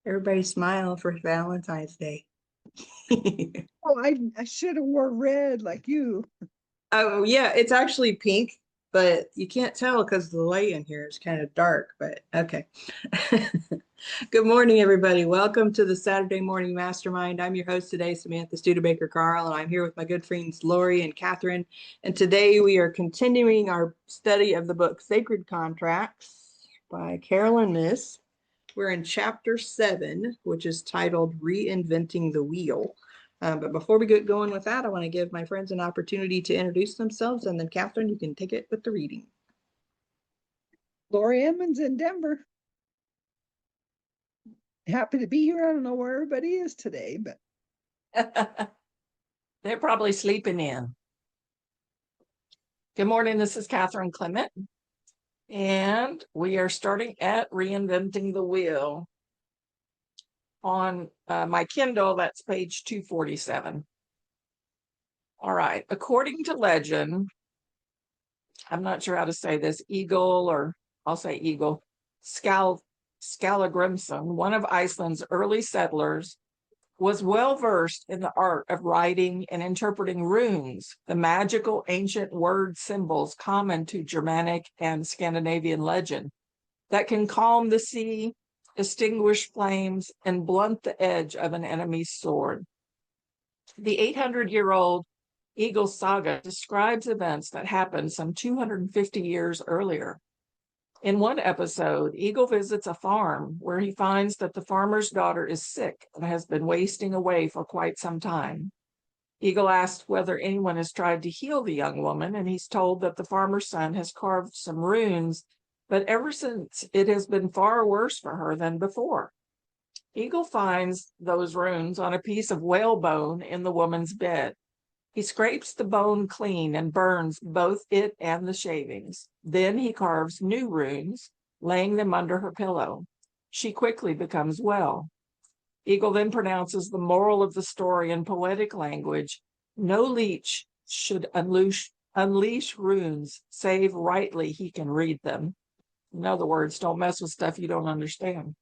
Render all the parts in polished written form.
Everybody smile for Valentine's Day. Oh, I should have wore red like you. Oh, yeah, it's actually pink, but you can't tell because the light in here is kind of dark, but okay. Good morning, everybody. Welcome to the Saturday Morning Mastermind. I'm your host today, Samantha Studebaker Carl, and I'm here with my good friends Lori and Catherine. And today we are continuing our study of the book Sacred Contracts by Carolyn Myss. We're in chapter 7, which is titled Reinventing the Wheel. But before we get going with that, I want to give my friends an opportunity to introduce themselves, and then Catherine, you can take it with the reading. Lori Emmons in Denver. Happy to be here. I don't know where everybody is today, but they're probably sleeping in. Good morning, this is Catherine Clement, and we are starting at Reinventing the Wheel. On my Kindle, that's page 247. All right, according to legend, I'm not sure how to say this, or I'll say Eagle, Skallagrimson, one of Iceland's early settlers, was well versed in the art of writing and interpreting runes, the magical ancient word symbols common to Germanic and Scandinavian legend that can calm the sea, extinguish flames, and blunt the edge of an enemy's sword. The 800-year-old Eagle Saga describes events that happened some 250 years earlier. In one episode, Eagle visits a farm where he finds that the farmer's daughter is sick and has been wasting away for quite some time. Eagle asks whether anyone has tried to heal the young woman, and he's told that the farmer's son has carved some runes, but ever since it has been far worse for her than before. Eagle finds those runes on a piece of whalebone in the woman's bed. He scrapes the bone clean and burns both it and the shavings. Then he carves new runes, laying them under her pillow. She quickly becomes well. Eagle then pronounces the moral of the story in poetic language. No leech should unleash runes, save rightly he can read them. In other words, don't mess with stuff you don't understand.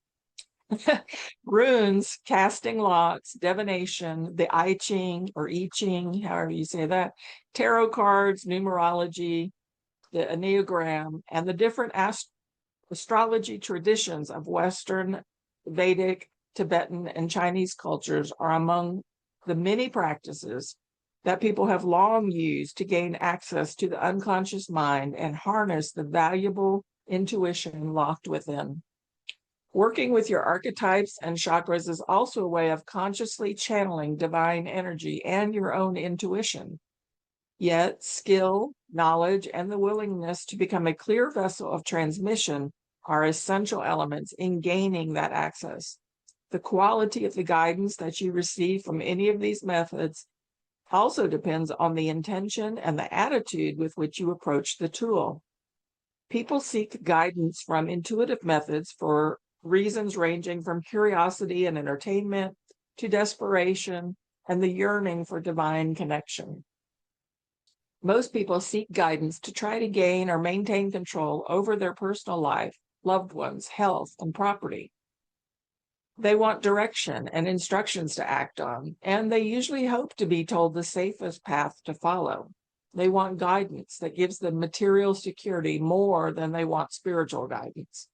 Runes, casting lots, divination, the I Ching or I Ching, however you say that, tarot cards, numerology, the Enneagram, and the different astrology traditions of Western, Vedic, Tibetan, and Chinese cultures are among the many practices that people have long used to gain access to the unconscious mind and harness the valuable intuition locked within. Working with your archetypes and chakras is also a way of consciously channeling divine energy and your own intuition. Yet, skill, knowledge, and the willingness to become a clear vessel of transmission are essential elements in gaining that access. The quality of the guidance that you receive from any of these methods also depends on the intention and the attitude with which you approach the tool. People seek guidance from intuitive methods for reasons ranging from curiosity and entertainment to desperation and the yearning for divine connection. Most people seek guidance to try to gain or maintain control over their personal life, loved ones, health, and property. They want direction and instructions to act on, and they usually hope to be told the safest path to follow. They want guidance that gives them material security more than they want spiritual guidance.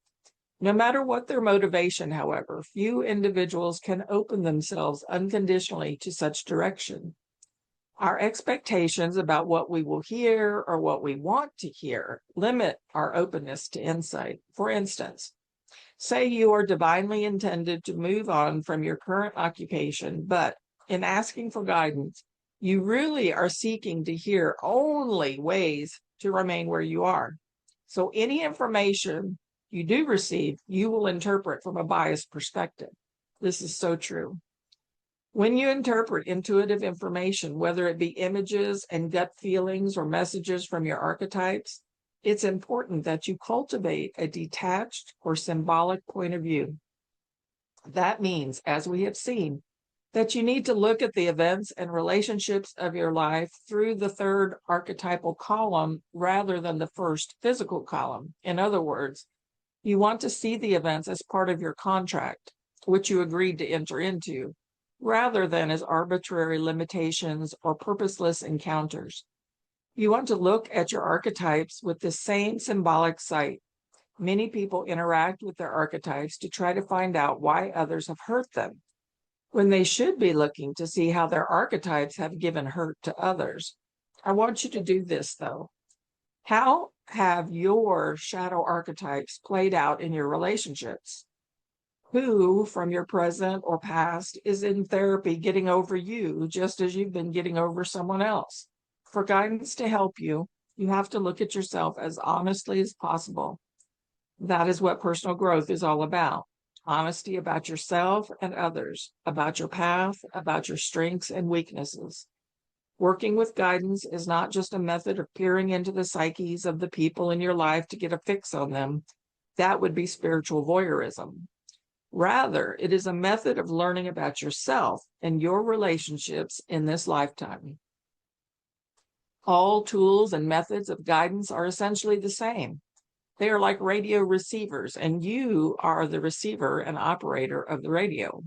No matter what their motivation, however, few individuals can open themselves unconditionally to such direction. Our expectations about what we will hear or what we want to hear limit our openness to insight. For instance, say you are divinely intended to move on from your current occupation, but in asking for guidance, you really are seeking to hear only ways to remain where you are. So any information you do receive, you will interpret from a biased perspective. This is so true. When you interpret intuitive information, whether it be images and gut feelings or messages from your archetypes, it's important that you cultivate a detached or symbolic point of view. That means, as we have seen, that you need to look at the events and relationships of your life through the third archetypal column rather than the first physical column. In other words, you want to see the events as part of your contract. which you agreed to enter into, rather than as arbitrary limitations or purposeless encounters. You want to look at your archetypes with the same symbolic sight. Many people interact with their archetypes to try to find out why others have hurt them, when they should be looking to see how their archetypes have given hurt to others. I want you to do this, though. How have your shadow archetypes played out in your relationships? Who from your present or past is in therapy getting over you just as you've been getting over someone else? For guidance to help you, you have to look at yourself as honestly as possible. That is what personal growth is all about. Honesty about yourself and others, about your path, about your strengths and weaknesses. Working with guidance is not just a method of peering into the psyches of the people in your life to get a fix on them. That would be spiritual voyeurism. Rather, it is a method of learning about yourself and your relationships in this lifetime. All tools and methods of guidance are essentially the same. They are like radio receivers, and you are the receiver and operator of the radio.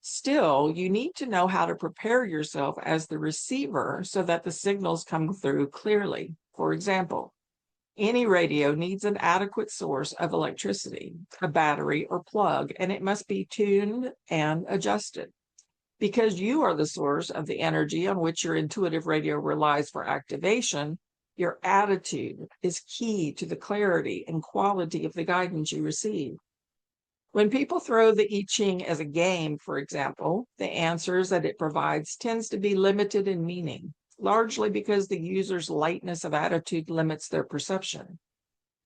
Still, you need to know how to prepare yourself as the receiver so that the signals come through clearly. For example, any radio needs an adequate source of electricity, a battery or plug, and it must be tuned and adjusted. Because you are the source of the energy on which your intuitive radio relies for activation, your attitude is key to the clarity and quality of the guidance you receive. When people throw the I Ching as a game, for example, the answers that it provides tends to be limited in meaning, largely because the user's lightness of attitude limits their perception.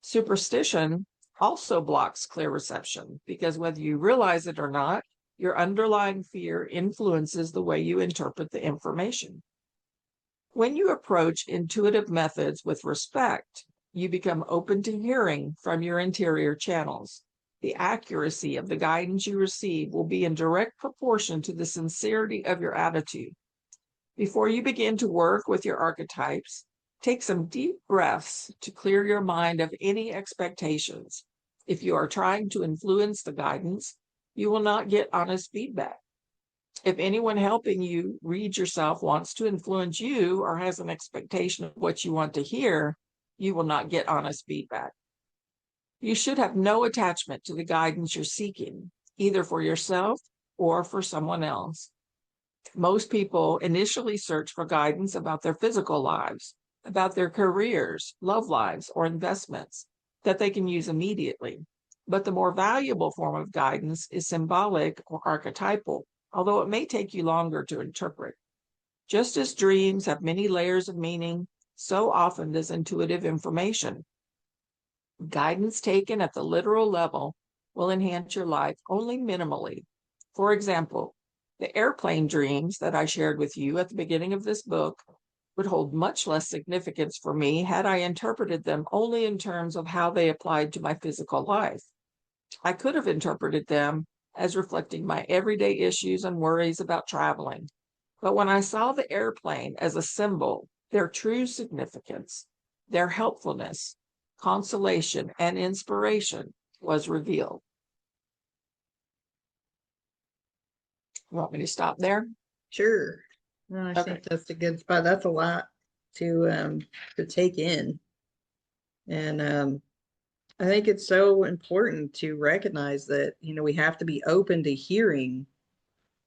Superstition also blocks clear reception, because whether you realize it or not, your underlying fear influences the way you interpret the information. When you approach intuitive methods with respect, you become open to hearing from your interior channels. The accuracy of the guidance you receive will be in direct proportion to the sincerity of your attitude. Before you begin to work with your archetypes, take some deep breaths to clear your mind of any expectations. If you are trying to influence the guidance, you will not get honest feedback. If anyone helping you read yourself wants to influence you or has an expectation of what you want to hear, you will not get honest feedback. You should have no attachment to the guidance you're seeking, either for yourself or for someone else. Most people initially search for guidance about their physical lives, about their careers, love lives, or investments that they can use immediately. But the more valuable form of guidance is symbolic or archetypal, although it may take you longer to interpret. Just as dreams have many layers of meaning, so often does intuitive information. Guidance taken at the literal level will enhance your life only minimally. For example, the airplane dreams that I shared with you at the beginning of this book would hold much less significance for me had I interpreted them only in terms of how they applied to my physical life. I could have interpreted them as reflecting my everyday issues and worries about traveling. But when I saw the airplane as a symbol, their true significance, their helpfulness, consolation, and inspiration was revealed. You want me to stop there? Sure. No, I think that's a good spot. That's a lot to take in. And I think it's so important to recognize that, we have to be open to hearing,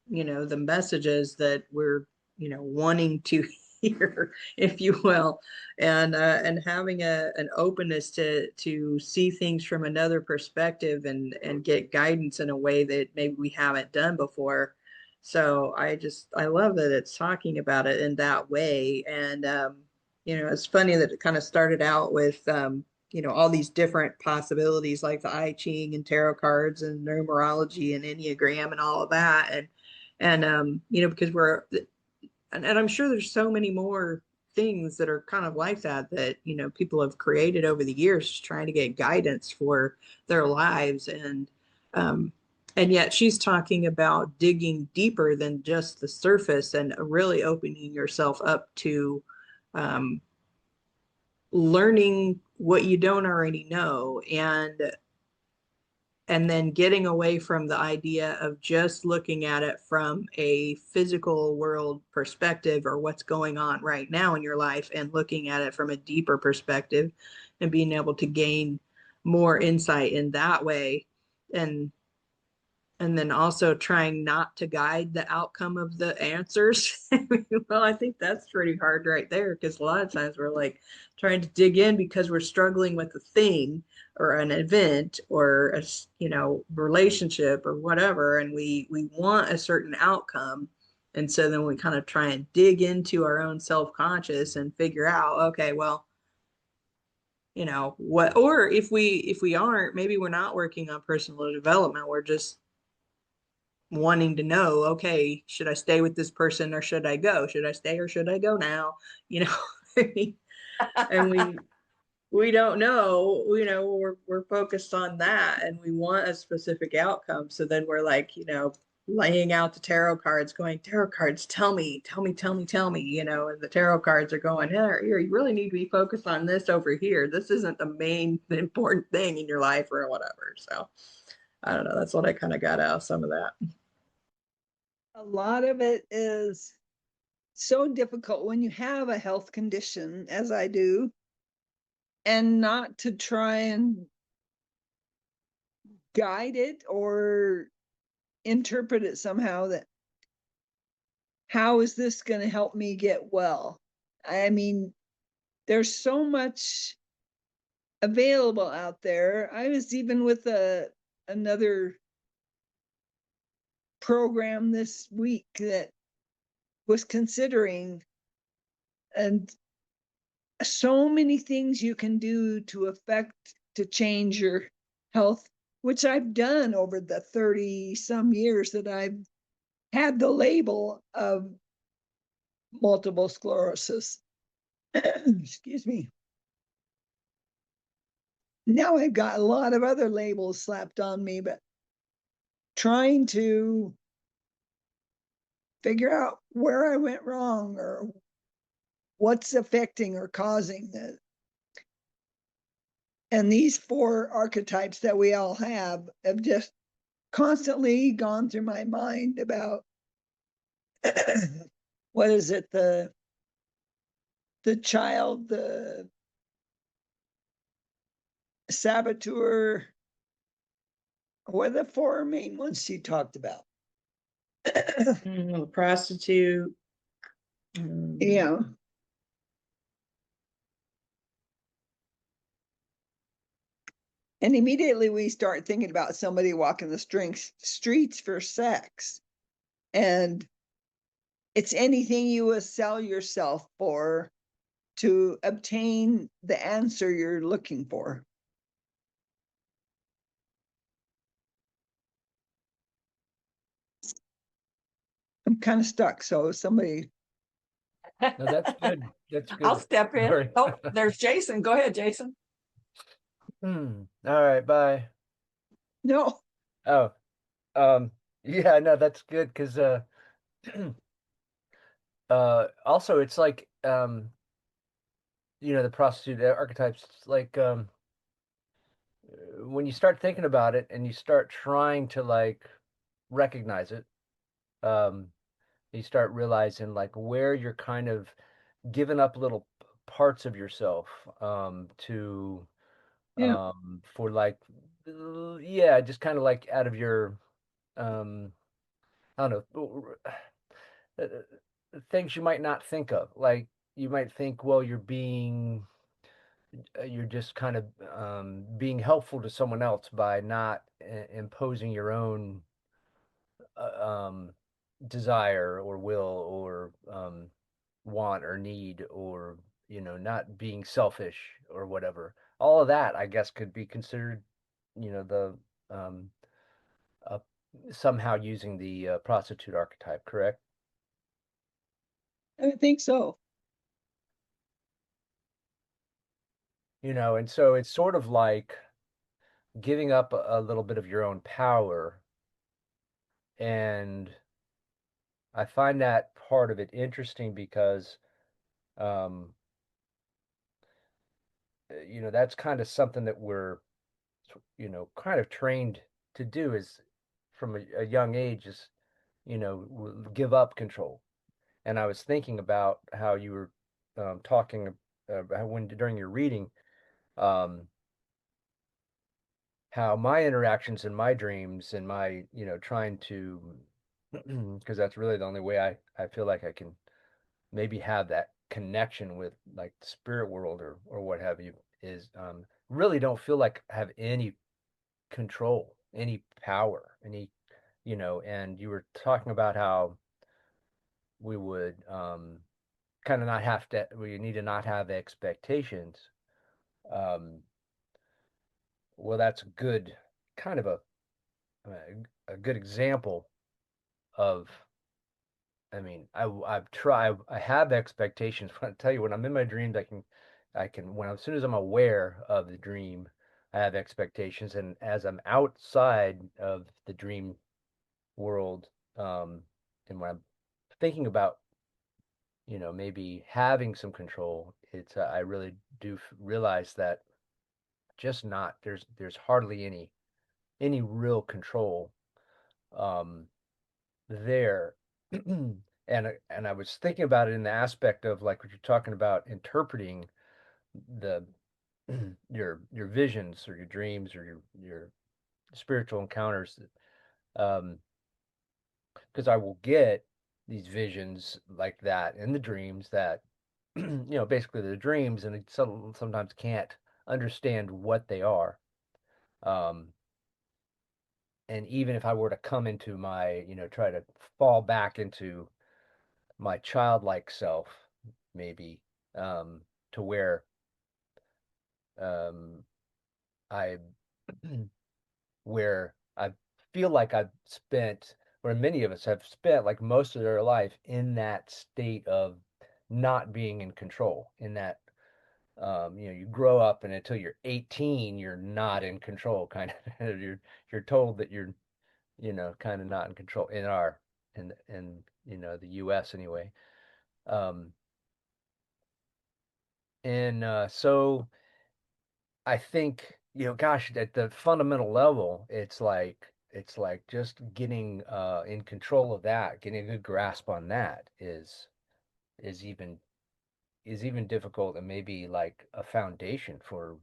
the messages that we're, wanting to hear, if you will, and having an openness to see things from another perspective and get guidance in a way that maybe we haven't done before. So I love that it's talking about it in that way. And, it's funny that it kind of started out with, all these different possibilities like the I Ching and tarot cards and numerology and Enneagram and all of that. And because and I'm sure there's so many more things that are kind of like that, people have created over the years trying to get guidance for their lives. And yet she's talking about digging deeper than just the surface and really opening yourself up to learning what you don't already know. And and then getting away from the idea of just looking at it from a physical world perspective or what's going on right now in your life, and looking at it from a deeper perspective and being able to gain more insight in that way. And then also trying not to guide the outcome of the answers. Well, I think that's pretty hard right there, because a lot of times we're like trying to dig in because we're struggling with a thing or an event or a relationship or whatever, and we want a certain outcome. And so then we kind of try and dig into our own self-conscious and figure out, okay, well, what, or if we aren't, maybe we're not working on personal development, we're just wanting to know, okay, should I stay with this person or should I go? Should I stay or should I go now? I mean, and we don't know, we're focused on that and we want a specific outcome. So then we're like, laying out the tarot cards, going, tarot cards, tell me, tell me, tell me, tell me, and the tarot cards are going, here, you really need to be focused on this over here. This isn't the important thing in your life or whatever. So I don't know. That's what I kind of got out of some of that. A lot of it is so difficult when you have a health condition, as I do, and not to try and guide it or interpret it somehow, that how is this going to help me get well? I mean, there's so much available out there. I was even with another program this week that was considering, and so many things you can do to change your health, which I've done over the 30 some years that I've had the label of multiple sclerosis. Excuse me. Now I've got a lot of other labels slapped on me, but trying to figure out where I went wrong or what's affecting or causing it. And these 4 archetypes that we all have just constantly gone through my mind about what is it, the child, the saboteur. What are the 4 main ones she talked about? The prostitute. Yeah. And immediately we start thinking about somebody walking the streets for sex. And it's anything you will sell yourself for to obtain the answer you're looking for. I'm kind of stuck. So somebody. No, that's good. That's good. I'll step in. Sorry. Oh, there's Jason. Go ahead, Jason. All right, bye. No. Oh, yeah, no, that's good because also it's like the prostitute archetypes, it's like when you start thinking about it and you start trying to like recognize it, um you start realizing like where you're kind of giving up little parts of yourself to Yeah. for like yeah, just kind of like out of your I don't know, things you might not think of. Like you might think, well, you're just kind of being helpful to someone else by not imposing your own desire or will or want or need, or not being selfish or whatever. All of that, I guess, could be considered, the um, uh, somehow using the prostitute archetype, correct? I think so. And so it's sort of like giving up a little bit of your own power. And I find that part of it interesting because, um, that's kind of something that we're, kind of trained to do is from a young age is, give up control. And I was thinking about how you were talking when during your reading, um, how my interactions in my dreams and my, trying to, because that's really the only way I feel like I can maybe have that connection with like the spirit world or what have you, is really don't feel like I have any control, any power, any, and you were talking about how we would kind of not have to, we need to not have expectations. Um, well, that's a good kind of a good example of, I mean, I've tried, I have expectations. I tell you, when I'm in my dreams, as soon as I'm aware of the dream, I have expectations. And as I'm outside of the dream world, and when I'm thinking about, maybe having some control, I really do realize that just not, there's hardly any real control, um, there. And I was thinking about it in the aspect of like what you're talking about, interpreting the your visions or your dreams or your spiritual encounters, um because I will get these visions like that in the dreams that basically the dreams, and sometimes can't understand what they are. um and even if I were to come into my, try to fall back into my childlike self, maybe, to where, um, I, where I feel like I've spent, where many of us have spent like most of their life in that state of not being in control, in that, you grow up and until you're 18, you're not in control, kind of, you're told that you're, kind of not in control in the US anyway. Um, and so I think, gosh, at the fundamental level, it's like just getting in control of that, getting a good grasp on that is even is even difficult, and maybe like a foundation for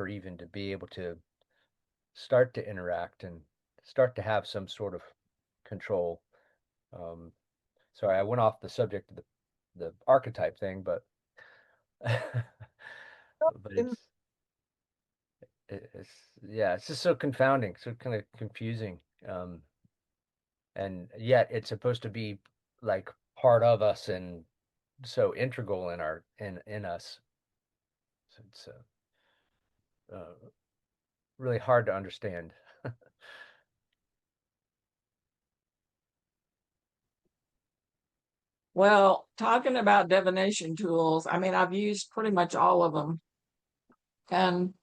even to be able to start to interact and start to have some sort of control. Um, Sorry, I went off the subject of the archetype thing, but but And it's yeah, it's just so confounding, so kind of confusing. Um, and yet it's supposed to be like part of us and so integral in us. So it's really hard to understand. Well, talking about divination tools, I mean, I've used pretty much all of them. And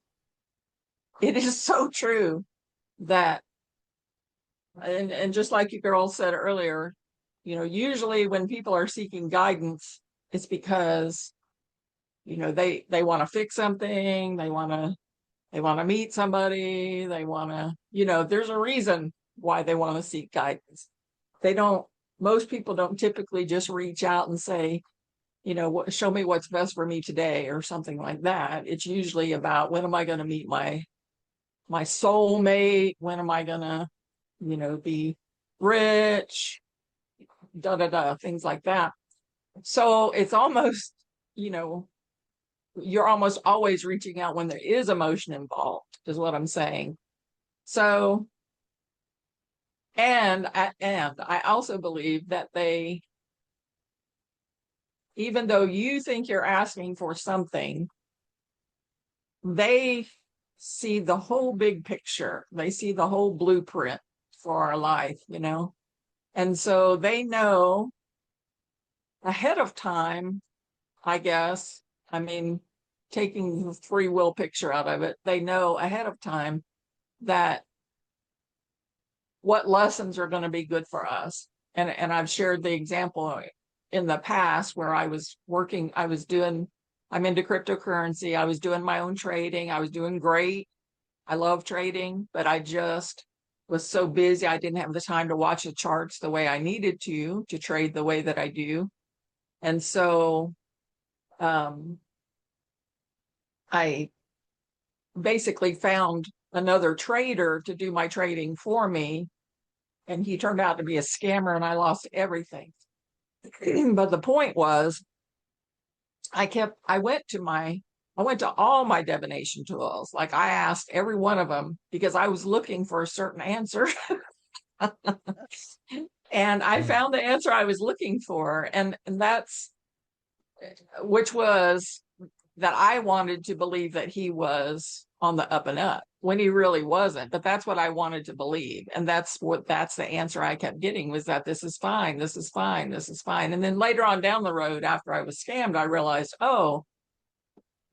it is so true that, and just like you girls said earlier, usually when people are seeking guidance, it's because, they want to fix something, they want to meet somebody, they want to, there's a reason why they want to seek guidance. They don't, most people don't typically just reach out and say, show me what's best for me today or something like that. It's usually about, when am I going to meet my soulmate? When am I going to, be rich? Da da da, things like that. So it's almost, you know, you're almost always reaching out when there is emotion involved, is what I'm saying. So, and I also believe that even though you think you're asking for something, they see the whole big picture. They see the whole blueprint for our life. And so they know ahead of time, I guess. I mean, taking the free will picture out of it, they know ahead of time that what lessons are going to be good for us. And I've shared the example in the past where I'm into cryptocurrency. I was doing my own trading. I was doing great. I love trading, but I just was so busy. I didn't have the time to watch the charts the way I needed to trade the way that I do. And so I basically found another trader to do my trading for me. And he turned out to be a scammer and I lost everything. But the point was, I went to all my divination tools. Like I asked every one of them because I was looking for a certain answer. And I found the answer I was looking for. And that's, which was that I wanted to believe that he was on the up and up when he really wasn't. But that's what I wanted to believe. And that's the answer I kept getting, was that this is fine, this is fine, this is fine. And then later on down the road, after I was scammed, I realized, oh,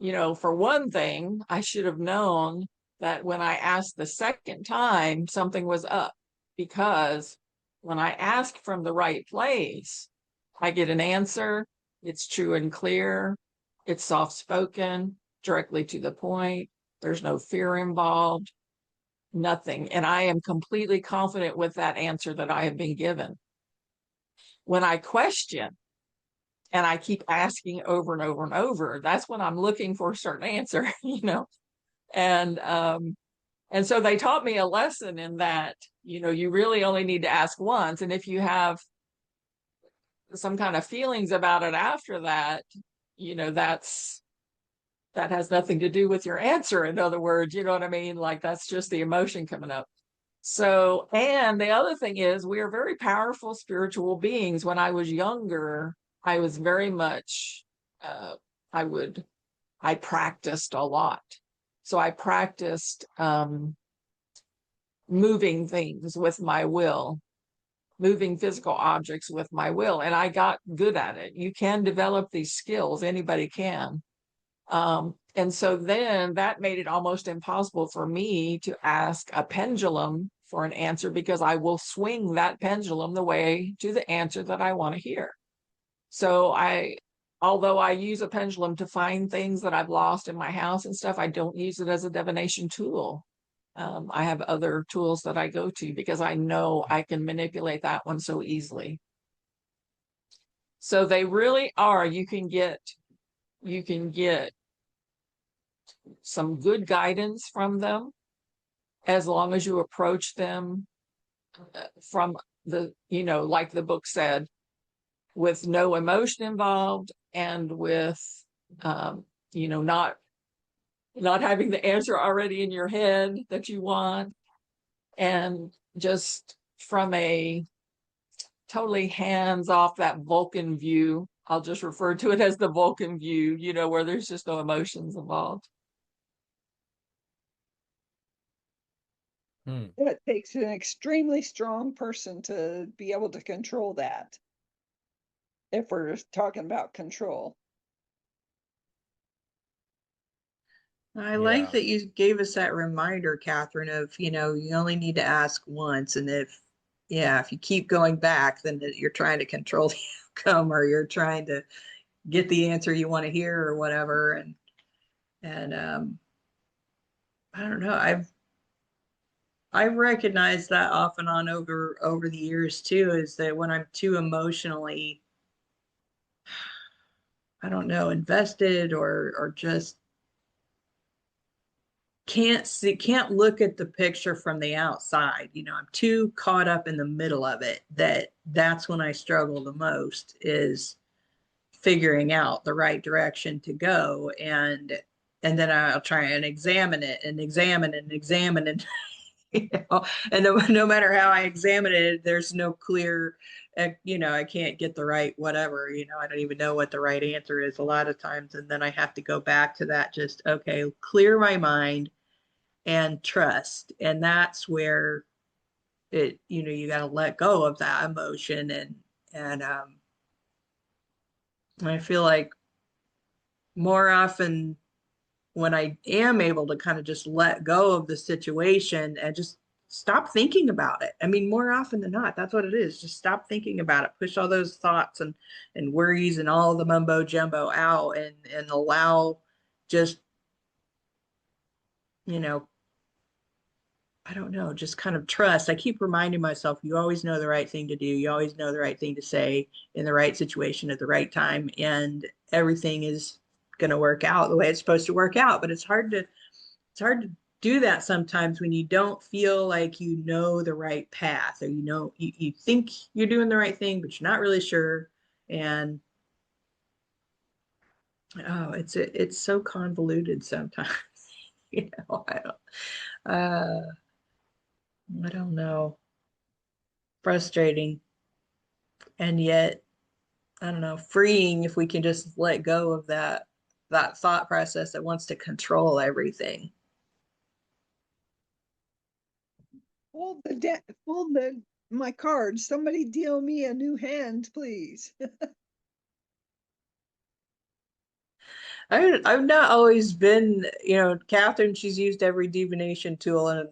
for one thing, I should have known that when I asked the second time, something was up, because when I ask from the right place, I get an answer. It's true and clear. It's soft-spoken, directly to the point. There's no fear involved, nothing. And I am completely confident with that answer that I have been given. When I question and I keep asking over and over and over, that's when I'm looking for a certain answer, And so they taught me a lesson in that, you really only need to ask once. And if you have some kind of feelings about it after that, that has nothing to do with your answer. In other words, you know what I mean? Like that's just the emotion coming up. So, and the other thing is, we are very powerful spiritual beings. When I was younger, I was very much, I practiced a lot. So I practiced moving things with my will, moving physical objects with my will. And I got good at it. You can develop these skills, anybody can. And so then that made it almost impossible for me to ask a pendulum for an answer, because I will swing that pendulum the way to the answer that I want to hear. So although I use a pendulum to find things that I've lost in my house and stuff, I don't use it as a divination tool. I have other tools that I go to because I know I can manipulate that one so easily. So they really are, you can get some good guidance from them, as long as you approach them from the, like the book said, with no emotion involved, and with, not having the answer already in your head that you want, and just from a totally hands off, that Vulcan view. I'll just refer to it as the Vulcan view, where there's just no emotions involved. It takes an extremely strong person to be able to control that, if we're talking about control. I like that you gave us that reminder, Catherine, of, you only need to ask once. And if you keep going back, then you're trying to control the outcome, or you're trying to get the answer you want to hear or whatever. And I don't know. I've recognized that off and on over the years too, is that when I'm too emotionally, I don't know, invested, or just can't look at the picture from the outside. I'm too caught up in the middle of it, that's when I struggle the most, is figuring out the right direction to go. And then I'll try and examine it and examine and examine and and no matter how I examine it, there's no clear, I can't get the right whatever, I don't even know what the right answer is a lot of times. And then I have to go back to that, just, okay, clear my mind and trust. And that's where it, you got to let go of that emotion. And I feel like more often, when I am able to kind of just let go of the situation and just stop thinking about it. I mean, more often than not, that's what it is. Just stop thinking about it, push all those thoughts and worries and all the mumbo jumbo out, and allow just, I don't know, just kind of trust. I keep reminding myself, you always know the right thing to do. You always know the right thing to say in the right situation at the right time. And everything is going to work out the way it's supposed to work out. But it's hard to do that sometimes when you don't feel like you know the right path, or you think you're doing the right thing, but you're not really sure. And oh, it's so convoluted sometimes. You know, I don't know. Frustrating. And yet, I don't know, freeing if we can just let go of that thought process that wants to control everything. Fold my cards. Somebody deal me a new hand, please. I've not always been, Catherine, she's used every divination tool, and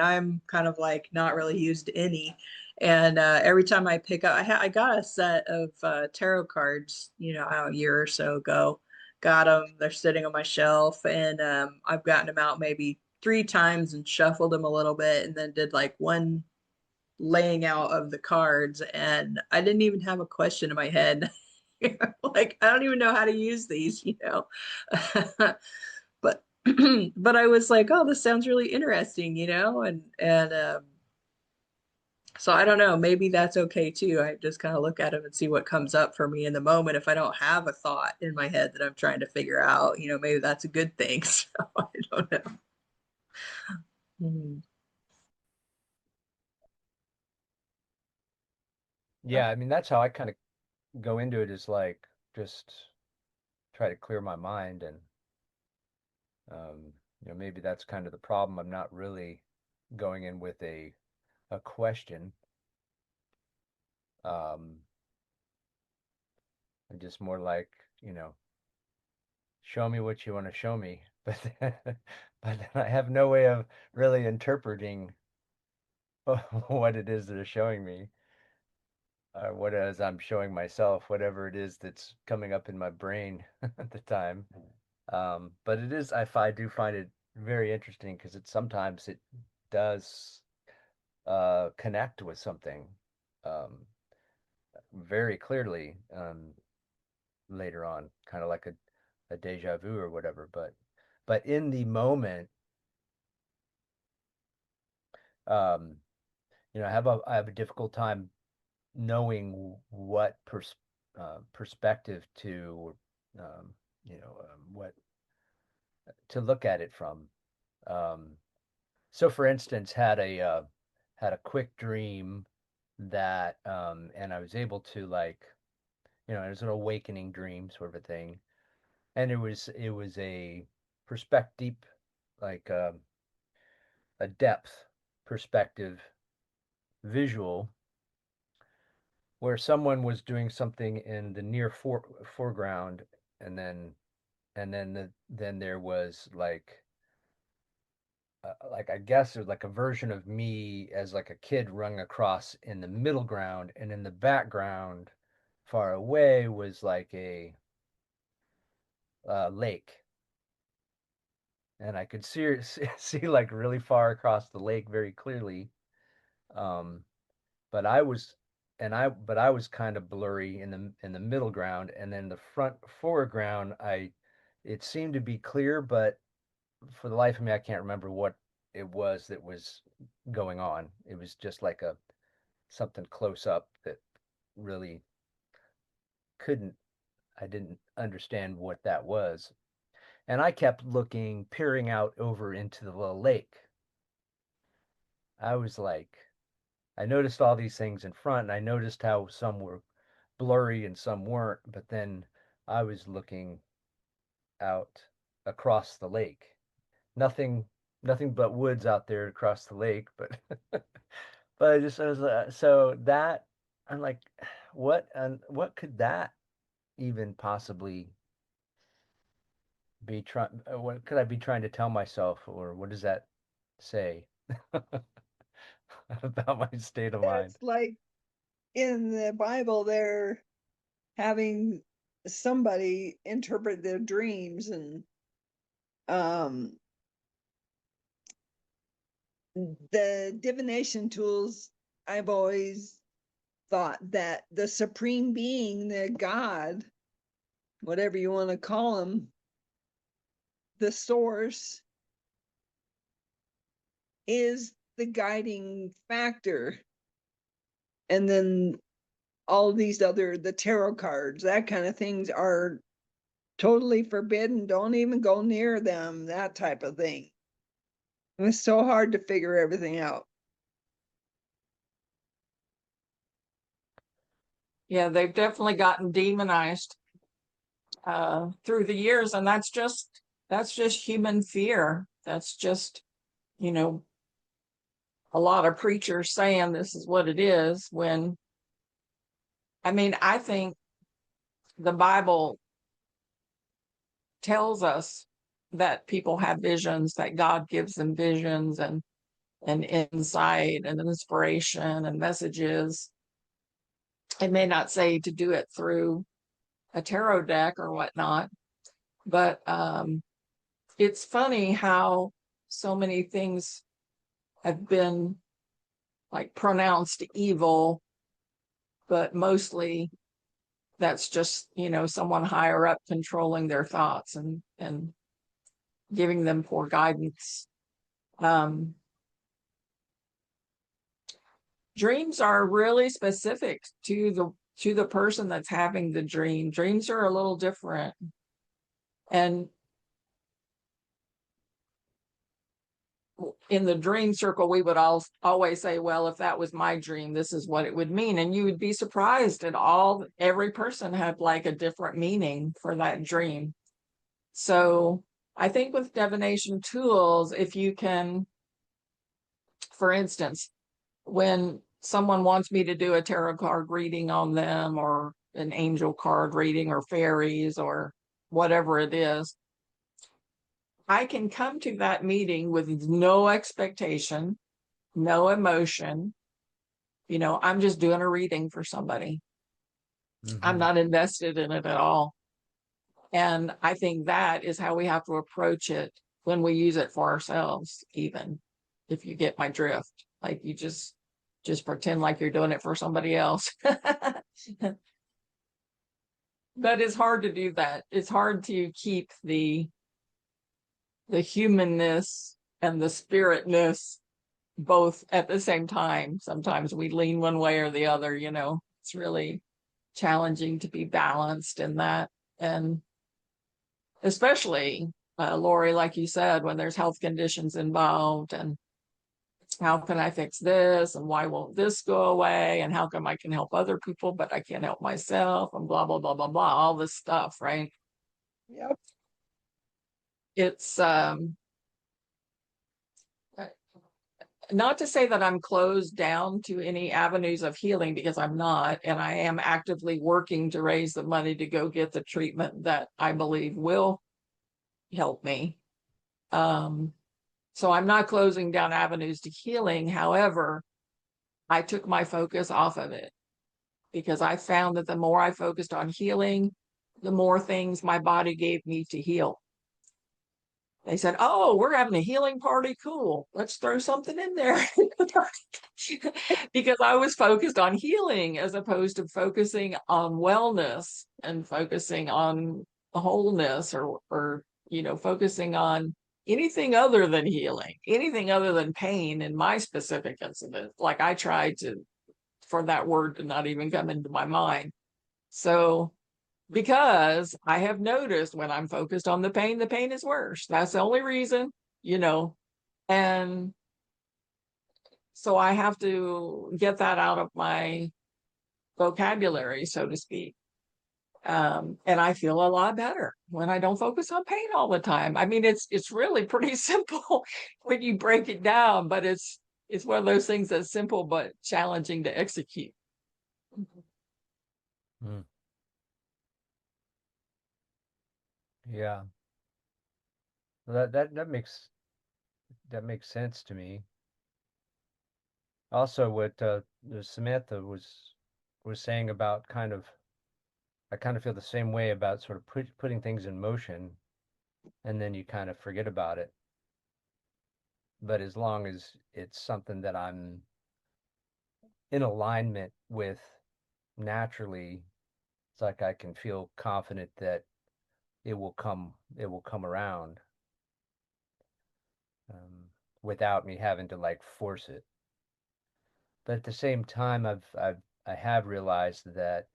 I'm kind of like not really used any. And every time I pick up, I got a set of tarot cards, a year or so ago. Got them. They're sitting on my shelf, and I've gotten them out maybe 3 times and shuffled them a little bit, and then did like one laying out of the cards, and I didn't even have a question in my head. Like, I don't even know how to use these. But but I was like, oh, this sounds really interesting. And so I don't know, maybe that's okay too. I just kind of look at them and see what comes up for me in the moment. If I don't have a thought in my head that I'm trying to figure out, maybe that's a good thing. So I don't know. Hmm. Yeah, I mean that's how I kind of go into it, is like just try to clear my mind. And um, maybe that's kind of the problem. I'm not really going in with a question. Um, I'm just more like, show me what you want to show me. But but then I have no way of really interpreting what it is they're showing me, or what it is I'm showing myself, whatever it is that's coming up in my brain at the time. But I do find it very interesting, because sometimes it does connect with something um, very clearly later on, kind of like a deja vu or whatever. But in the moment, um, I have a difficult time knowing what perspective to what to look at it from. Um, so, for instance, had a quick dream that, and I was able to, like, it was an awakening dream sort of a thing, and it was a perspective, like a depth perspective visual, where someone was doing something in the near foreground, and then there was like I guess it was like a version of me as like a kid running across in the middle ground, and in the background, far away, was like a lake, and I could see like really far across the lake very clearly. Um, but I was kind of blurry in the middle ground, and then the foreground, it seemed to be clear, but for the life of me, I can't remember what it was that was going on. It was just like a something close up that really couldn't I didn't understand what that was. And I kept looking, peering out over into the little lake. I was like, I noticed all these things in front, and I noticed how some were blurry and some weren't, but then I was looking out across the lake. Nothing nothing but woods out there across the lake, but but I was so that I'm like, what could that even possibly be trying what could I be trying to tell myself, or what does that say about my state of mind? It's like in the Bible, they're having somebody interpret their dreams, and um the divination tools, I've always thought that the supreme being, the God, whatever you want to call him, the source, is the guiding factor. And then all these other, the tarot cards, that kind of things are totally forbidden. Don't even go near them, that type of thing. And it's so hard to figure everything out. Yeah, they've definitely gotten demonized through the years, and that's just human fear. That's just, you know, a lot of preachers saying this is what it is, when I mean, I think the Bible tells us that people have visions, that God gives them visions and insight and inspiration and messages. It may not say to do it through a tarot deck or whatnot, but it's funny how so many things have been like pronounced evil, but mostly that's just, you know, someone higher up controlling their thoughts and giving them poor guidance. Dreams are really specific to the person that's having the dream. Dreams are a little different. And in the dream circle, we would always say, well, if that was my dream, this is what it would mean. And you would be surprised at every person had like a different meaning for that dream. So I think with divination tools, if you can, for instance, when someone wants me to do a tarot card reading on them, or an angel card reading, or fairies, or whatever it is, I can come to that meeting with no expectation, no emotion. You know, I'm just doing a reading for somebody. I'm not invested in it at all. And I think that is how we have to approach it when we use it for ourselves, even if you get my drift. Like, you just pretend like you're doing it for somebody else. But it's hard to do that. It's hard to keep the humanness and the spiritness both at the same time. Sometimes we lean one way or the other, you know. It's really challenging to be balanced in that. And especially, Lori, like you said, when there's health conditions involved, and how can I fix this, and why won't this go away, and how come I can help other people but I can't help myself, and blah blah blah blah blah, all this stuff, right? Yep. It's not to say that I'm closed down to any avenues of healing, because I'm not, and I am actively working to raise the money to go get the treatment that I believe will help me. So I'm not closing down avenues to healing. However, I took my focus off of it, because I found that the more I focused on healing, the more things my body gave me to heal. They said, oh, we're having a healing party. Cool. Let's throw something in there. Because I was focused on healing as opposed to focusing on wellness and focusing on wholeness, or, you know, focusing on anything other than healing, anything other than pain in my specific incident. Like, I tried for that word to not even come into my mind. So, because I have noticed when I'm focused on the pain is worse. That's the only reason, you know. And so I have to get that out of my vocabulary, so to speak. And I feel a lot better when I don't focus on pain all the time. I mean, it's really pretty simple when you break it down, but it's one of those things that's simple but challenging to execute. Mm. Yeah. Well, that makes sense to me. Also, what Samantha was saying about I kind of feel the same way about sort of putting things in motion, and then you kind of forget about it. but as long as it's something that I'm in alignment with naturally, it's like I can feel confident that it will come around, um, without me having to like force it. But at the same time, I have realized that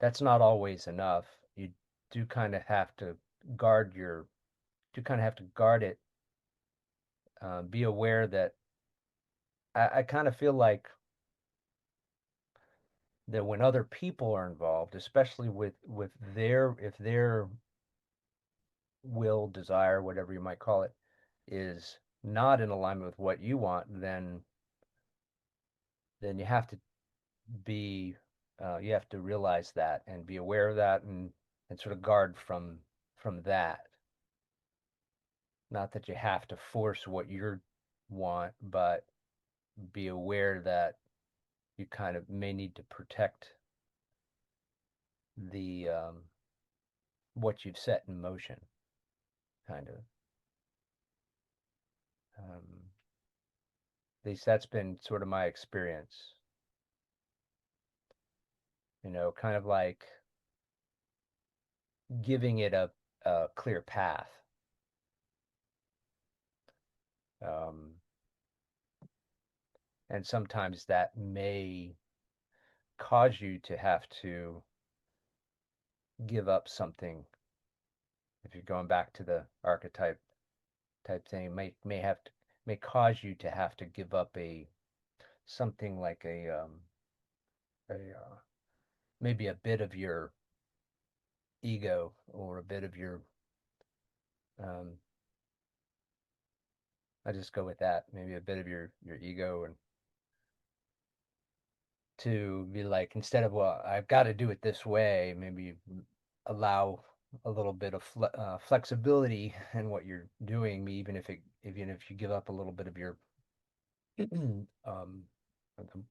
that's not always enough. You do kind of have to guard your, do kind of have to guard it. Be aware that I kind of feel like that when other people are involved, especially with their, if their will, desire, whatever you might call it, is not in alignment with what you want, then you have to be you have to realize that and be aware of that, and sort of guard from that. Not that you have to force what you want, but be aware that you kind of may need to protect the what you've set in motion, kind of. At least that's been sort of my experience. Kind of like giving it a clear path. Um, and sometimes that may cause you to have to give up something. If you're going back to the archetype type thing, may cause you to have to give up something like a maybe a bit of your ego, or a bit of your um, I just go with that, maybe a bit of your ego, and to be like, instead of, well, I've got to do it this way, maybe allow a little bit of flexibility in what you're doing, even if you give up a little bit of your um,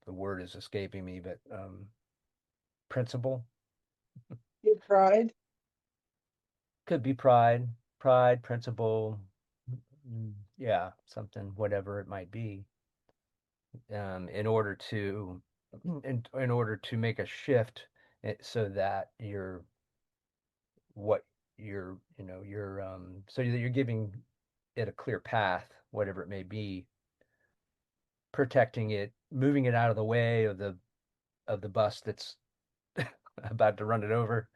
the word is escaping me, but principle. Your pride. Could be pride, principle, yeah, something, whatever it might be, in order to in order to make a shift, so that what you're so that you're giving it a clear path, whatever it may be, protecting it, moving it out of the way of the bus that's about to run it over,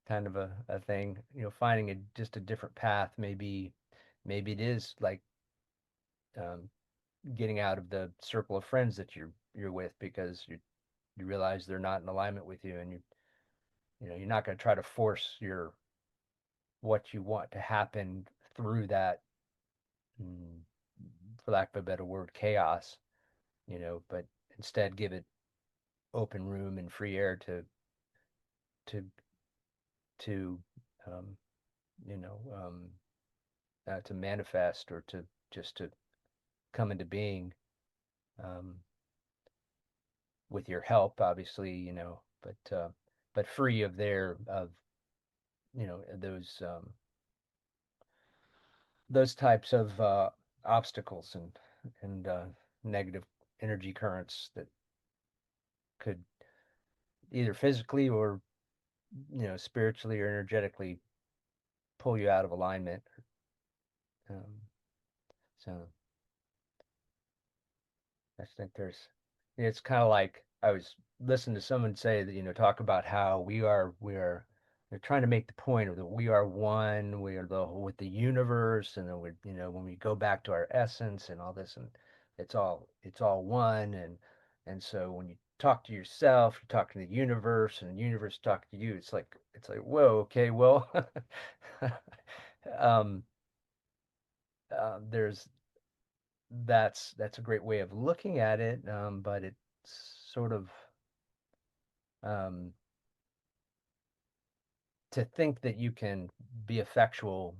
kind of a thing, finding just a different path. Maybe it is like, um, getting out of the circle of friends that you're with, because you realize they're not in alignment with you, and you're not going to try to force what you want to happen through that, mm, for lack of a better word, chaos, but instead give it open room and free air to to um, you know to manifest, or to just to come into being, um, with your help, obviously, but free of those types of obstacles, and negative energy currents that could either physically, or spiritually or energetically pull you out of alignment. Um, so I think it's kind of like, I was listening to someone say that, talk about how they're trying to make the point of that we are one, we are with the universe, and then when we go back to our essence and all this, and it's all one, and so when you talk to yourself, you're talking to the universe, and the universe talking to you. It's like, whoa, okay, well, um, there's that's a great way of looking at it, but it's sort of, um, to think that you can be effectual,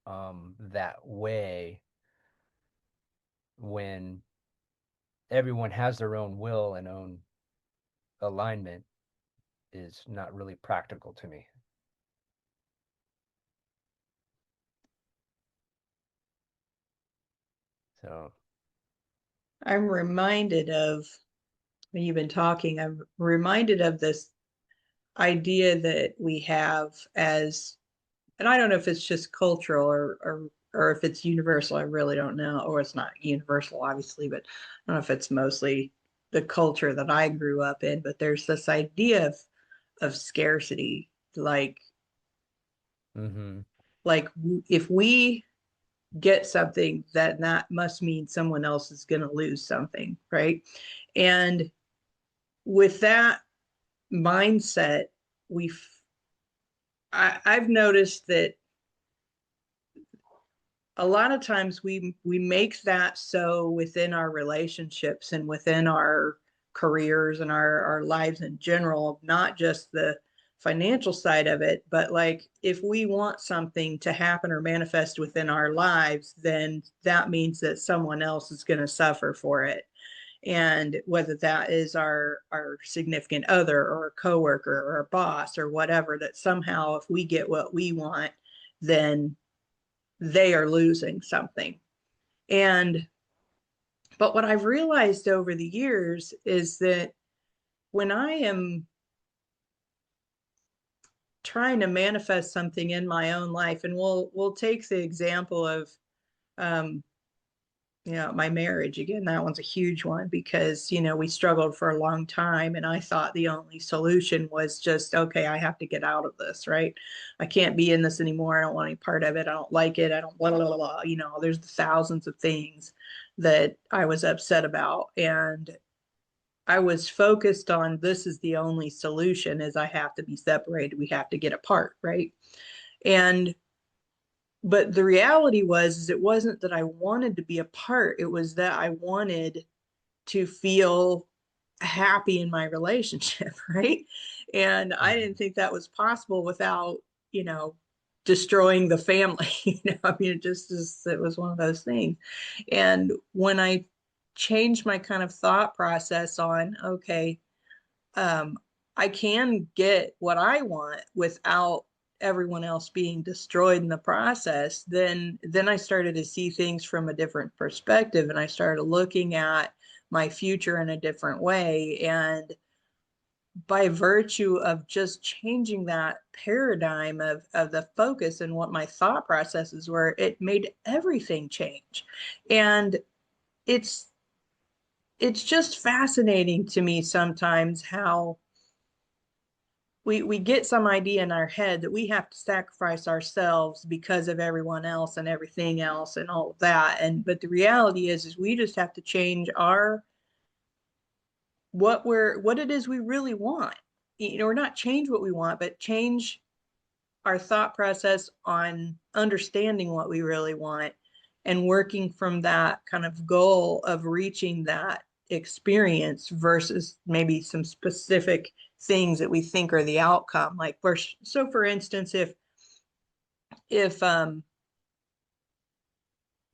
that way, when everyone has their own will and own alignment, is not really practical to me. So, I'm reminded of, when you've been talking, I'm reminded of this idea that we have as, and I don't know if it's just cultural or if it's universal. I really don't know. Or it's not universal, obviously, but I don't know if it's mostly the culture that I grew up in. But there's this idea of scarcity, mm-hmm. like if we get something, that must mean someone else is going to lose something, right? And with that mindset, we've I've noticed that a lot of times we make that so within our relationships and within our careers and our lives in general, not just the financial side of it, but like if we want something to happen or manifest within our lives, then that means that someone else is going to suffer for it. And whether that is our significant other or a coworker or a boss or whatever, that somehow if we get what we want, then they are losing something. And but what I've realized over the years is that when I am trying to manifest something in my own life, and we'll take the example of um, my marriage again. That one's a huge one because we struggled for a long time, and I thought the only solution was just, okay, I have to get out of this, right? I can't be in this anymore. I don't want any part of it. I don't like it. I don't blah blah blah blah. There's the thousands of things that I was upset about, and I was focused on, this is the only solution, is I have to be separated. We have to get apart, right? And but the reality was is it wasn't that I wanted to be apart. It was that I wanted to feel happy in my relationship, right? And I Mm-hmm. didn't think that was possible without, destroying the family. I mean, it was one of those things. And when I changed my kind of thought process on, okay, um, I can get what I want without everyone else being destroyed in the process, then I started to see things from a different perspective, and I started looking at my future in a different way. And by virtue of just changing that paradigm of the focus and what my thought processes were, it made everything change. And it's it's just fascinating to me sometimes how we get some idea in our head that we have to sacrifice ourselves because of everyone else and everything else and all of that. And but the reality is we just have to change our what it is we really want. Or not change what we want, but change our thought process on understanding what we really want and working from that kind of goal of reaching that experience versus maybe some specific things that we think are the outcome. Like for instance, if I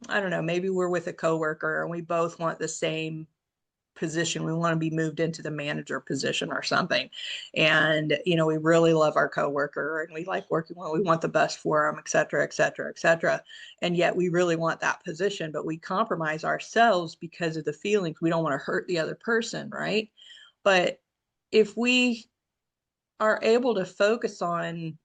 don't know, maybe we're with a coworker and we both want the same position. We want to be moved into the manager position or something. And, we really love our coworker and we like working with, we want the best for them, et cetera, et cetera, et cetera. And yet we really want that position, but we compromise ourselves because of the feelings. We don't want to hurt the other person, right? But if we are able to focus on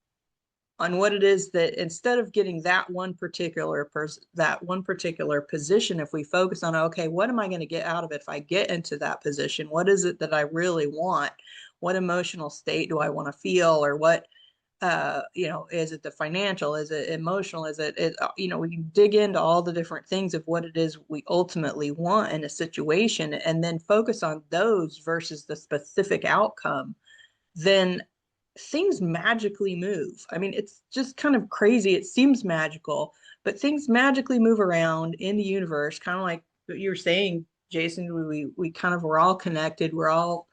what it is, that instead of getting that one particular position, if we focus on, okay, what am I going to get out of it if I get into that position? What is it that I really want? What emotional state do I want to feel? Or what is it the financial, is it emotional, is it we can dig into all the different things of what it is we ultimately want in a situation and then focus on those versus the specific outcome. Then things magically move. I mean, it's just kind of crazy. It seems magical, but things magically move around in the universe, kind of like what you were saying, Jason. We kind of, we're all connected. We're all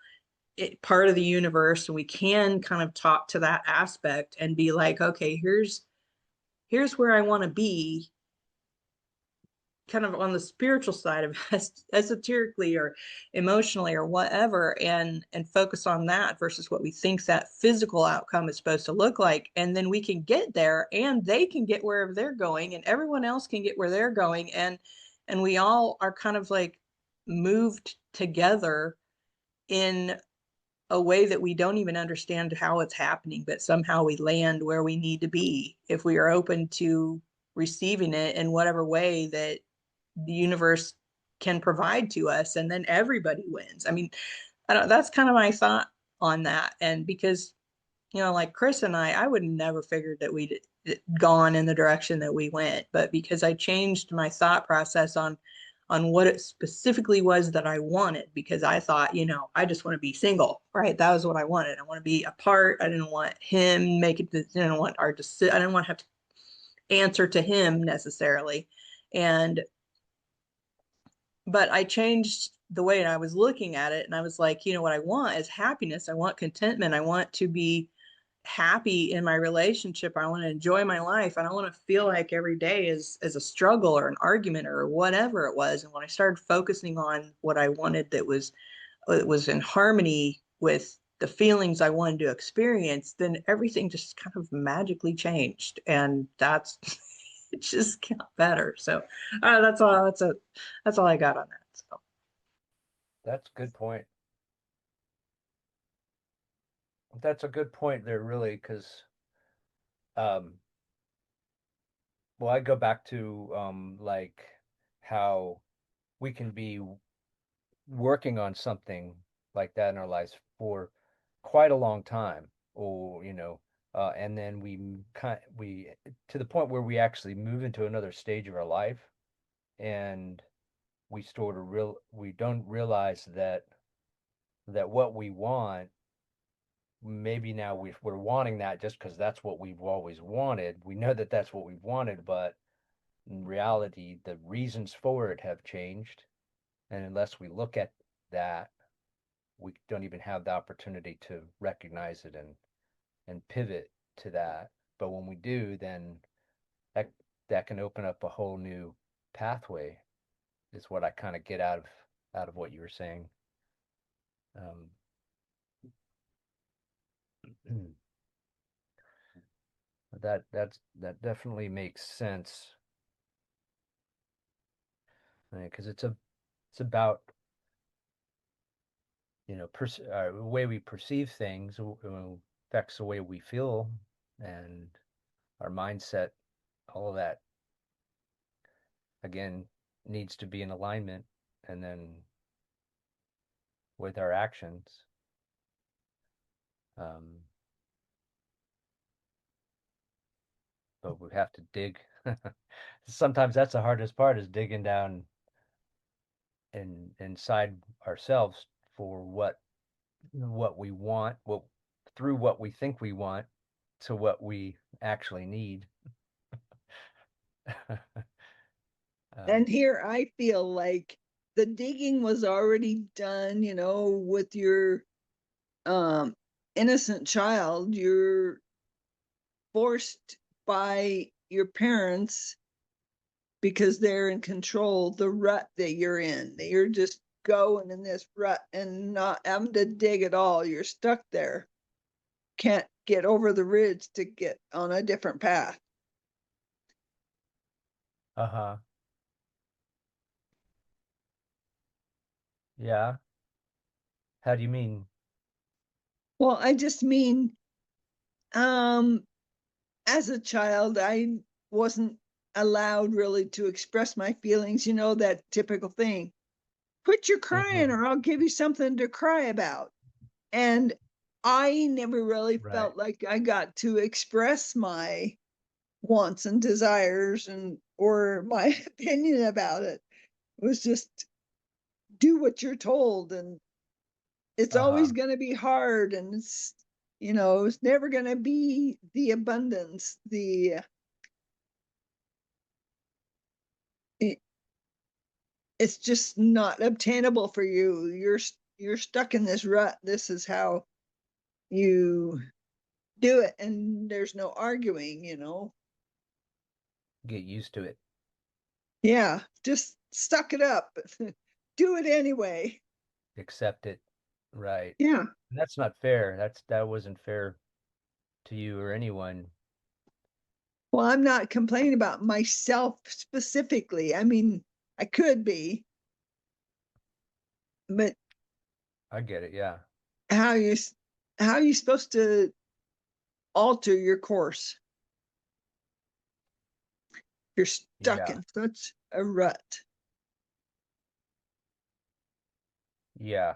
part of the universe, and we can kind of talk to that aspect and be like, okay, here's where I want to be, kind of on the spiritual side of esoterically or emotionally or whatever, and focus on that versus what we think that physical outcome is supposed to look like. And then we can get there and they can get wherever they're going and everyone else can get where they're going. And and we all are kind of like moved together in a way that we don't even understand how it's happening, but somehow we land where we need to be if we are open to receiving it in whatever way that the universe can provide to us, and then everybody wins. I mean, I don't, that's kind of my thought on that. And because, like Chris and I would never figured that we'd gone in the direction that we went, but because I changed my thought process on what it specifically was that I wanted, because I thought, I just want to be single, right? That was what I wanted. I want to be apart. I didn't want him making, I didn't want our decision. I didn't want to have to answer to him necessarily. But I changed the way I was looking at it. And I was like, what I want is happiness. I want contentment. I want to be happy in my relationship. I want to enjoy my life. I don't want to feel like every day is a struggle or an argument or whatever it was. And when I started focusing on what I wanted, that was in harmony with the feelings I wanted to experience, then everything just kind of magically changed. And that's it just got better. So that's all. That's all I got on that. So That's a good point. That's a good point there, really, because um, well, I go back to like how we can be working on something like that in our lives for quite a long time, or and then we to the point where we actually move into another stage of our life, and we don't realize that what we want, maybe now we're wanting that just because that's what we've always wanted. We know that that's what we've wanted, but in reality, the reasons for it have changed. And unless we look at that, we don't even have the opportunity to recognize it and pivot to that. But when we do, then that that can open up a whole new pathway, is what I kind of get out of what you were saying. Um, that definitely makes sense, because it's about the way we perceive things affects the way we feel, and our mindset, all of that again needs to be in alignment, and then with our actions. Um, but we have to dig. Sometimes that's the hardest part, is digging down inside ourselves for what we want, through what we think we want to what we actually need. And here I feel like the digging was already done, with your um innocent child. You're forced by your parents, because they're in control, the rut that you're in. You're just going in this rut and not having to dig at all. You're stuck there. Can't get over the ridge to get on a different path. Uh-huh. Yeah. How do you mean? Well, I just mean, um, as a child, I wasn't allowed really to express my feelings, that typical thing. Quit your crying Hmm. or I'll give you something to cry about. And I never really Right. felt like I got to express my wants and desires and or my opinion about it. It was just do what you're told, and it's always Uh-huh. going to be hard, and it's never going to be the abundance, it, it's just not obtainable for you. You're stuck in this rut. This is how you do it, and there's no arguing. Get used to it. Yeah, just stuck it up. Do it anyway. Accept it. Right. Yeah. And that's not fair. That wasn't fair to you or anyone. Well, I'm not complaining about myself specifically. I mean, I could be, but I get it. Yeah. how you how are you supposed to alter your course? You're stuck Yeah. in such a rut. Yeah.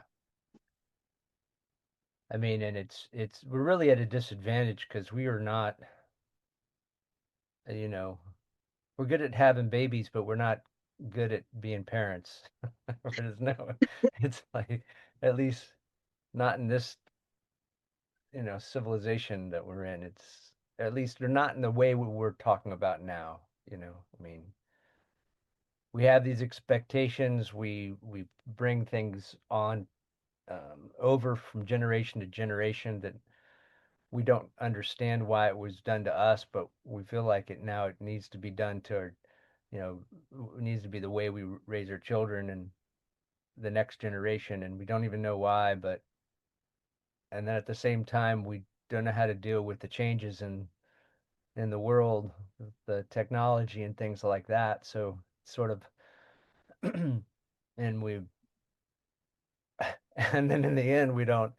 I mean, and we're really at a disadvantage because we are not, you know, we're good at having babies, but we're not good at being parents. There's no, it's like, at least not in this, civilization that we're in. It's at least they're not in the way we're talking about now. I mean, we have these expectations. We bring things on over from generation to generation that we don't understand why it was done to us, but we feel like it needs to be done to our, it needs to be the way we raise our children and the next generation, and we don't even know why, but and then at the same time we don't know how to deal with the changes in the world, the technology and things like that. So sort of and we and then in the end we don't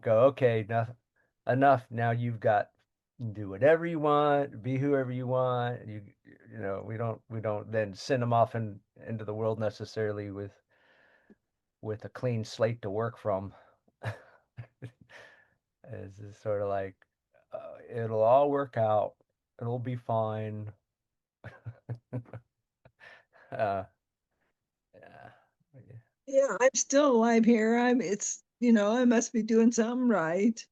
go, okay, enough. Now you've got do whatever you want, be whoever you want. We don't then send them off into the world necessarily with a clean slate to work from. It's sort of like it'll all work out. It'll be fine. uh, yeah. Yeah, I'm still alive here. I must be doing something right.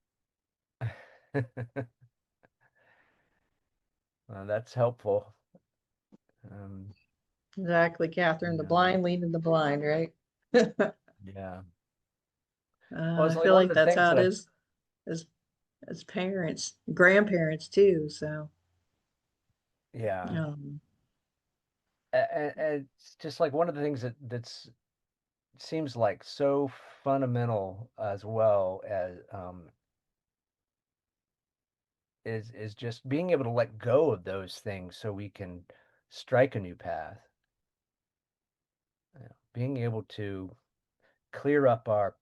Well, that's helpful. Um, Exactly, Catherine. The yeah, blind leading the blind, right? yeah. Well, it's I like feel one of like the that's things how that it is as parents, grandparents too. So, yeah, um, and it's just like one of the things that's seems like so fundamental as well as is just being able to let go of those things so we can strike a new path. Being able to clear up our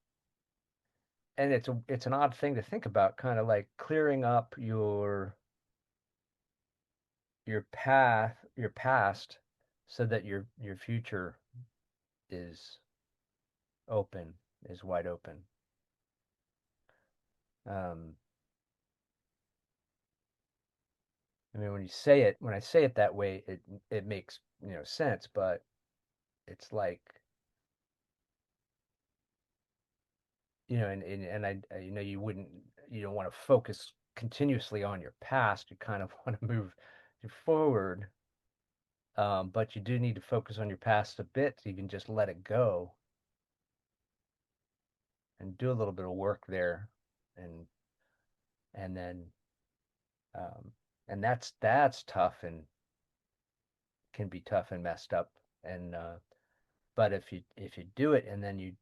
and it's an odd thing to think about, kind of like clearing up your past, so that your future is open, is wide open. Um, I mean, when I say it that way, it makes sense, but it's like and you don't want to focus continuously on your past. You kind of want to move forward, but you do need to focus on your past a bit so you can just let it go and do a little bit of work there, and and then um, and that's tough and can be tough and messed up. And but if you do it and then you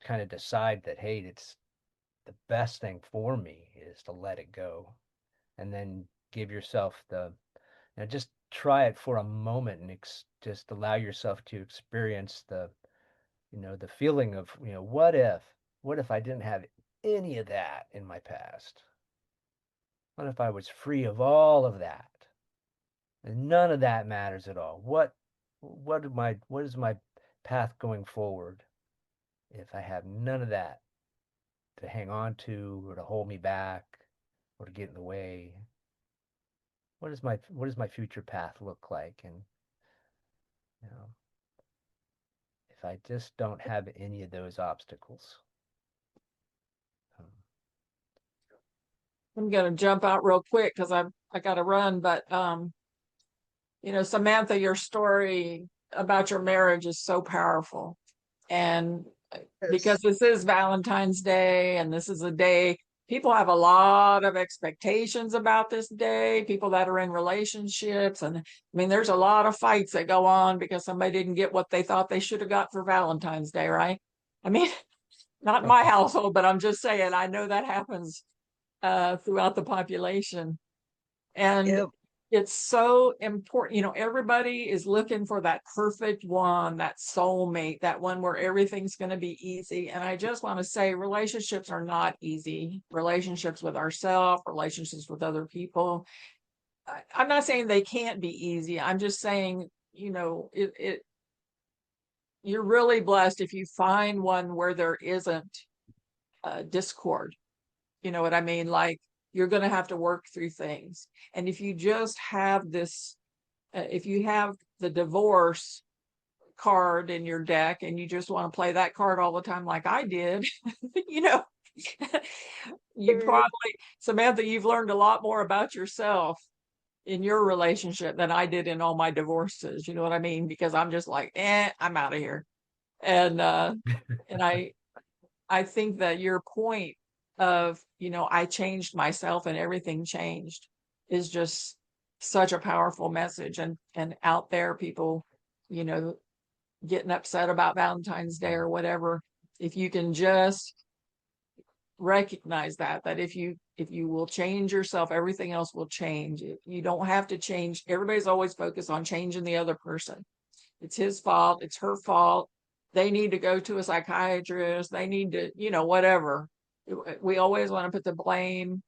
kind of decide that, hey, it's the best thing for me is to let it go, and then give yourself just try it for a moment and just allow yourself to experience the feeling of, what if I didn't have any of that in my past? What if I was free of all of that? And none of that matters at all. What is my path going forward if I have none of that to hang on to or to hold me back or to get in the way? What does my future path look like? And you know, if I just don't have any of those obstacles. Um, I'm gonna jump out real quick because I gotta run, but Samantha, your story about your marriage is so powerful. And because Yes. this is Valentine's Day and this is a day, people have a lot of expectations about this day, people that are in relationships. And I mean, there's a lot of fights that go on because somebody didn't get what they thought they should have got for Valentine's Day, right? I mean, not in my household, but I'm just saying, I know that happens throughout the population. And Yep. it's so important. You know, everybody is looking for that perfect one, that soulmate, that one where everything's going to be easy. And I just want to say relationships are not easy. Relationships with ourselves, relationships with other people. I'm not saying they can't be easy. I'm just saying, you know, you're really blessed if you find one where there isn't discord. You know what I mean? Like, you're going to have to work through things. And if you just have this, if you have the divorce card in your deck and you just want to play that card all the time, like I did, you know, you probably, Samantha, you've learned a lot more about yourself in your relationship than I did in all my divorces. You know what I mean? Because I'm just like, I'm out of here. And I think that your point of, you know, I changed myself and everything changed is just such a powerful message. And out there, people, you know, getting upset about Valentine's Day or whatever, if you can just recognize that if you will change yourself, everything else will change. You don't have to change. Everybody's always focused on changing the other person. It's his fault, it's her fault, they need to go to a psychiatrist, they need to, you know, whatever. We always want to put the blame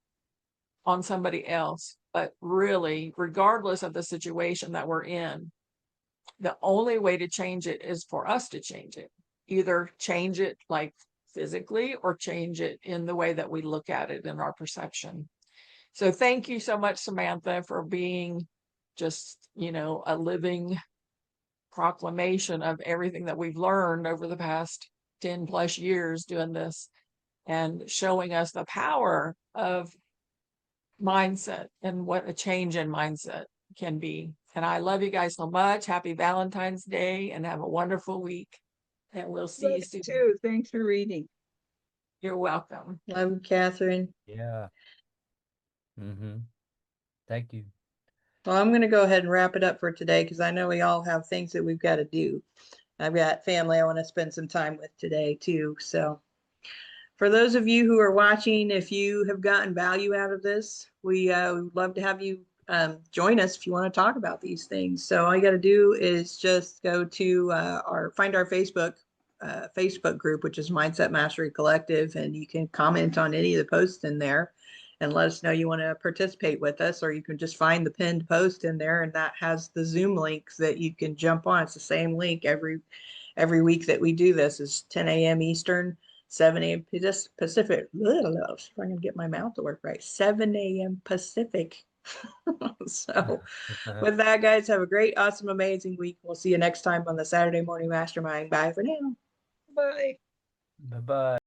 on somebody else, but really, regardless of the situation that we're in, the only way to change it is for us to change it. Either change it like physically or change it in the way that we look at it in our perception. So thank you so much, Samantha, for being just, you know, a living proclamation of everything that we've learned over the past 10 plus years doing this and showing us the power of mindset and what a change in mindset can be. And I love you guys so much. Happy Valentine's Day and have a wonderful week. And we'll see you soon. Too. Thanks for reading. You're welcome. I'm Catherine. Yeah. Thank you. Well, I'm going to go ahead and wrap it up for today because I know we all have things that we've got to do. I've got family I want to spend some time with today too. So for those of you who are watching, if you have gotten value out of this, we would love to have you join us if you want to talk about these things. So all you got to do is just go to find our Facebook group, which is Mindset Mastery Collective, and you can comment on any of the posts in there and let us know you want to participate with us, or you can just find the pinned post in there, and that has the Zoom links that you can jump on. It's the same link every week that we do this. Is 10 a.m. Eastern, 7 a.m. Pacific. If I can get my mouth to work right, 7 a.m. Pacific. So with that, guys, have a great, awesome, amazing week. We'll see you next time on the Saturday Morning Mastermind. Bye for now. Bye. Bye-bye.